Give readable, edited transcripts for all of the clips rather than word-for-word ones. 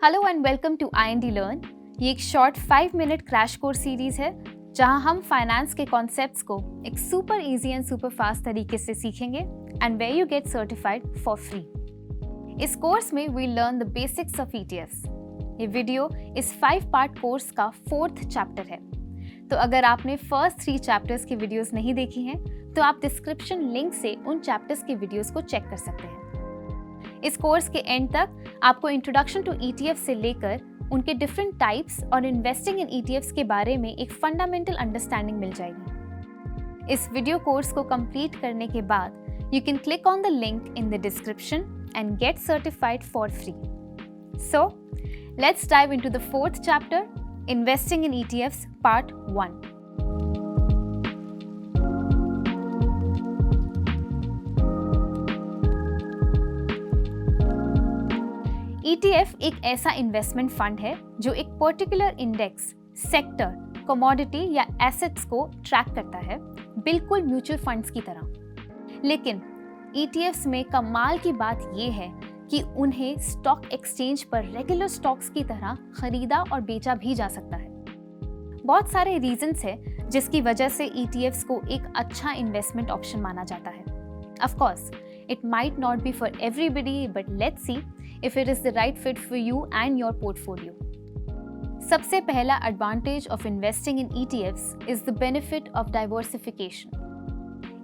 Hello and welcome to IND learn. ये एक short 5 minute crash course series है जहां हम फाइनेंस के कॉन्सेप्ट्स को एक super easy and super fast तरीके से सीखेंगे and where you get certified for free. इस कोर्स में we learn the basics of ETFs। ये वीडियो इस 5 पार्ट कोर्स का 4th चैप्टर है। तो अगर आपने फर्स्ट 3 चैप्टर्स की वीडियोस नहीं देखी हैं तो आप डिस्क्रिप्शन लिंक से उन चैप्टर्स की वीडियोस को चेक कर सकते हैं। इस कोर्स के एंड तक आपको इंट्रोडक्शन टू ETF से लेकर उनके डिफरेंट टाइप्स और इन्वेस्टिंग इन ETFs के बारे में एक फंडामेंटल अंडरस्टैंडिंग मिल जाएगी। इस वीडियो कोर्स को कंप्लीट करने के बाद you can click on the link in the description and gate certified for free. So let's dive into the 4th chapter, investing in ETFs part 1। ETF एक ऐसा investment fund है जो एक particular index, sector, commodity या assets को track करता है, बिल्कुल म्यूचुअल फंड्स की तरह। लेकिन ETFs में कमाल की बात यह है कि उन्हें स्टॉक एक्सचेंज पर रेगुलर स्टॉक्स की तरह खरीदा और बेचा भी जा सकता है। बहुत सारे रीजंस हैं जिसकी वजह से ETFs को एक अच्छा इन्वेस्टमेंट ऑप्शन माना जाता है। Of course, it might not be for everybody, but let's see if it is the right fit for you and your portfolio. सबसे पहला advantage of investing in ETFs is the benefit of diversification.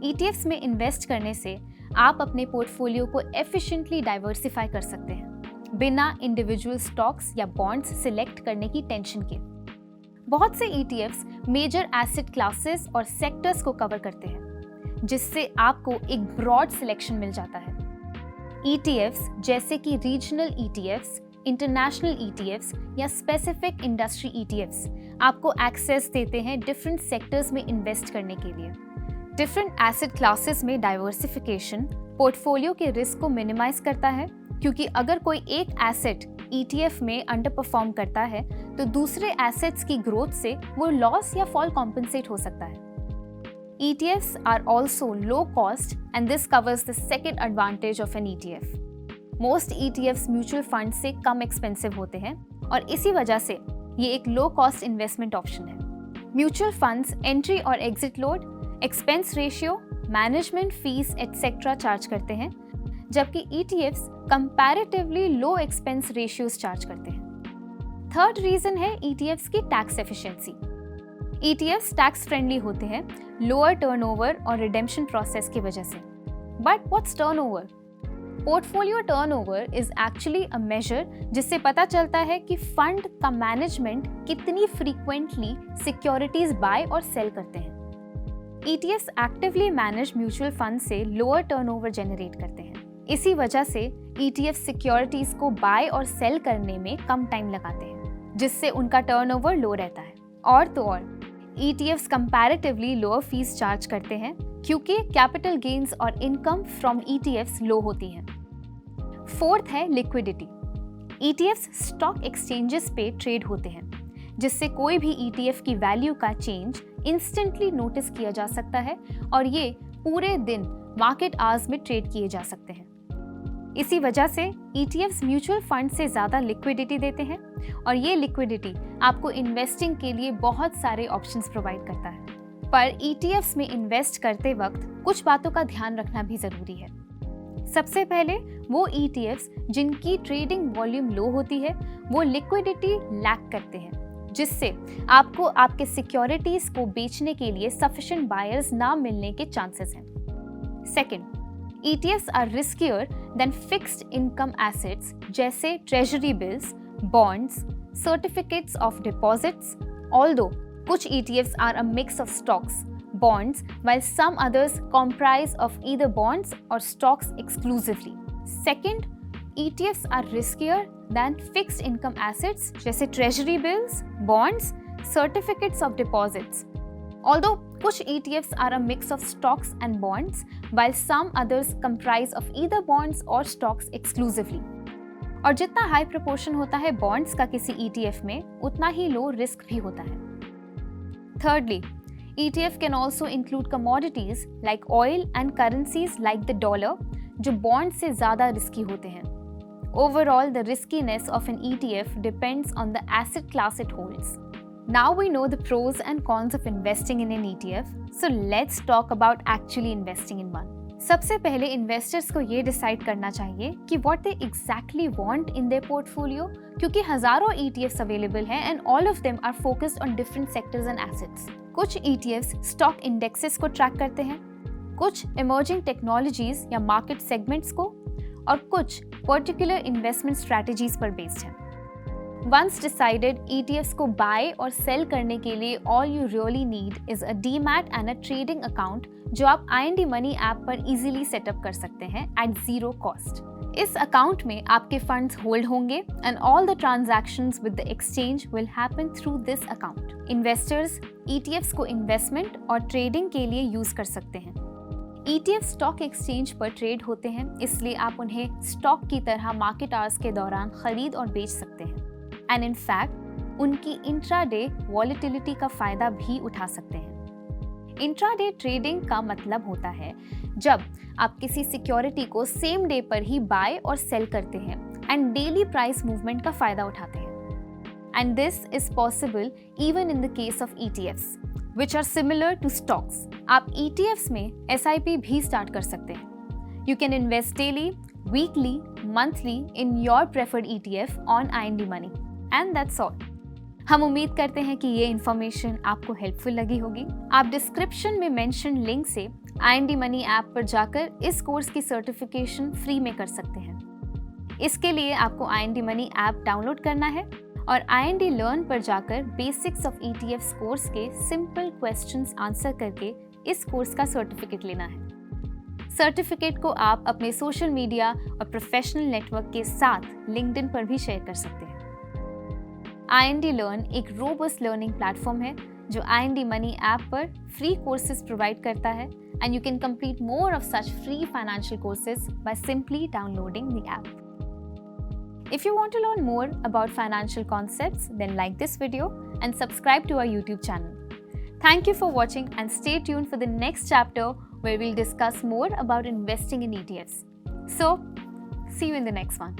ETFs में invest करने से आप अपने portfolio को efficiently diversify कर सकते हैं, बिना इंडिविजुअल स्टॉक्स या बॉन्ड्स सिलेक्ट करने की टेंशन के। बहुत से ETFs मेजर एसेट क्लासेस और सेक्टर्स को कवर करते हैं, जिससे आपको एक ब्रॉड सिलेक्शन मिल जाता है। ETFs जैसे कि रीजनल ETFs, इंटरनेशनल ETFs या स्पेसिफिक इंडस्ट्री ETFs आपको एक्सेस देते हैं डिफरेंट सेक्टर्स में इन्वेस्ट करने के लिए। डिफरेंट एसेट क्लासेस में डाइवर्सिफिकेशन पोर्टफोलियो के रिस्क को मिनिमाइज करता है, क्योंकि अगर कोई एक एसेट ETF में अंडर परफॉर्म करता है तो दूसरे एसेट्स की ग्रोथ से वो लॉस या फॉल कॉम्पनसेट हो सकता है। ETFs are also low cost and this covers the second advantage of an ETF. Most ETFs mutual fund से कम एक्सपेंसिव होते हैं और इसी वजह से ये एक लो कॉस्ट इन्वेस्टमेंट ऑप्शन है। म्यूचुअल फंड्स एंट्री और exit load, expense ratio, management fees etcetera charge करते हैं, जबकि ETFs comparatively low expense ratios charge करते हैं। थर्ड रीजन है ETFs की tax efficiency. ETFs tax friendly होते हैं लोअर टर्नओवर और रिडेम्पशन प्रोसेस की वजह से। But what's turnover? Portfolio turnover is actually a measure जिससे पता चलता है कि फंड का मैनेजमेंट कितनी फ्रीक्वेंटली सिक्योरिटीज बाय और सेल करते हैं। ETFs actively manage mutual fund से लोअर टर्नओवर जनरेट करते हैं। इसी वजह से ETFs सिक्योरिटीज को बाय और सेल करने में कम टाइम लगाते हैं, जिससे उनका टर्नओवर लो रहता है। और तो और ETFs comparatively lower fees charge करते हैं क्योंकि कैपिटल गेन्स और इनकम फ्रॉम ETFs लो होती हैं। फोर्थ है लिक्विडिटी। ETFs स्टॉक एक्सचेंजेस पे ट्रेड होते हैं, जिससे कोई भी ETF की वैल्यू का चेंज इंस्टेंटली नोटिस किया जा सकता है और ये पूरे दिन मार्केट आवर्स में ट्रेड किए जा सकते हैं। इसी वजह से ETFs म्यूचुअल फंड से ज़्यादा लिक्विडिटी देते हैं और ये लिक्विडिटी आपको इन्वेस्टिंग के लिए बहुत सारे ऑप्शंस प्रोवाइड करता है। पर ETFs में इन्वेस्ट करते वक्त कुछ बातों का ध्यान रखना भी ज़रूरी है। सबसे पहले वो ETFs जिनकी ट्रेडिंग वॉल्यूम लो होती है वो लिक्विडिटी लैक करते हैं, जिससे आपको आपके सिक्योरिटीज को बेचने के लिए सफिशिएंट बायर्स ना मिलने के चांसेस हैं। Second, ETFs are riskier than fixed income assets जैसे treasury bills, bonds, certificates of deposits. Although कुछ ETFs are a mix of stocks, bonds, while some others comprise of either bonds or stocks exclusively. Second, ETFs are riskier than fixed income assets जैसे treasury bills, bonds, certificates of deposits. Although कुछ ETFs are a mix of stocks and bonds, while some others comprise of either bonds or stocks exclusively. और जितना high proportion होता है bonds का किसी ETF में, उतना ही लो रिस्क भी होता है। Thirdly, ETF can also include commodities like oil and currencies like the dollar, जो बॉन्ड से ज़्यादा रिस्की होते हैं। Overall, the riskiness of an ETF depends on the asset class it holds. Now we know the pros and cons of investing in an ETF, so let's talk about actually investing in one. सबसे पहले investors को ये decide करना चाहिए कि what they exactly want in their portfolio, क्योंकि हजारों ETFs available हैं and all of them are focused on different sectors and assets. कुछ ETFs स्टॉक इंडेक्सेस को ट्रैक करते हैं, कुछ इमर्जिंग टेक्नोलॉजीज या मार्केट सेगमेंट्स को, और कुछ पर्टिकुलर इन्वेस्टमेंट स्ट्रैटेजीज पर बेस्ड है. Once decided, ETFs को बाय और सेल करने के लिए all you really need is a DMAT and a trading account जो आप IND Money ऐप पर easily सेटअप कर सकते हैं at zero cost. इस अकाउंट में आपके फंड्स होल्ड होंगे and all the transactions with the exchange will happen through this account. Investors ETFs को इन्वेस्टमेंट और ट्रेडिंग के लिए यूज कर सकते हैं. ETF स्टॉक एक्सचेंज पर ट्रेड होते हैं, इसलिए आप उन्हें स्टॉक की तरह मार्केट आवर्स के दौरान खरीद और बेच सकते हैं. एंड इन फैक्ट उनकी इंट्राडे वॉलेटिलिटी का फायदा भी उठा सकते हैं. इंट्राडे ट्रेडिंग का मतलब होता है जब आप किसी सिक्योरिटी को सेम डे पर ही बाय और सेल करते हैं एंड डेली प्राइस मूवमेंट का फायदा उठाते हैं. And this is possible even in the case of ETFs which are similar to stocks. आप ETFs में SIP भी स्टार्ट कर सकते हैं. You can invest daily, weekly, monthly in your preferred ETF on IND Money. And that's all. हम उम्मीद करते हैं कि ये इन्फॉर्मेशन आपको हेल्पफुल लगी होगी. आप डिस्क्रिप्शन में मेंशन लिंक से IND Money ऐप पर जाकर इस कोर्स की सर्टिफिकेशन फ्री में कर सकते हैं. इसके लिए आपको IND Money ऐप डाउनलोड करना है और IND Learn पर जाकर बेसिक्स ऑफ ETFs कोर्स के सिंपल क्वेश्चंस आंसर करके इस कोर्स का सर्टिफिकेट लेना है. सर्टिफिकेट को आप अपने सोशल मीडिया और प्रोफेशनल नेटवर्क के साथ लिंक्डइन पर भी शेयर कर सकते हैं. IND Learn एक रोबस्ट लर्निंग प्लेटफॉर्म है जो IND Money ऐप पर फ्री कोर्सेज प्रोवाइड करता है and you can complete more of such free financial courses by simply downloading the app. If you want to learn more about financial concepts, then like this video and subscribe to our YouTube channel. Thank you for watching and stay tuned for the next chapter where we'll discuss more about investing in ETFs. So, see you in the next one.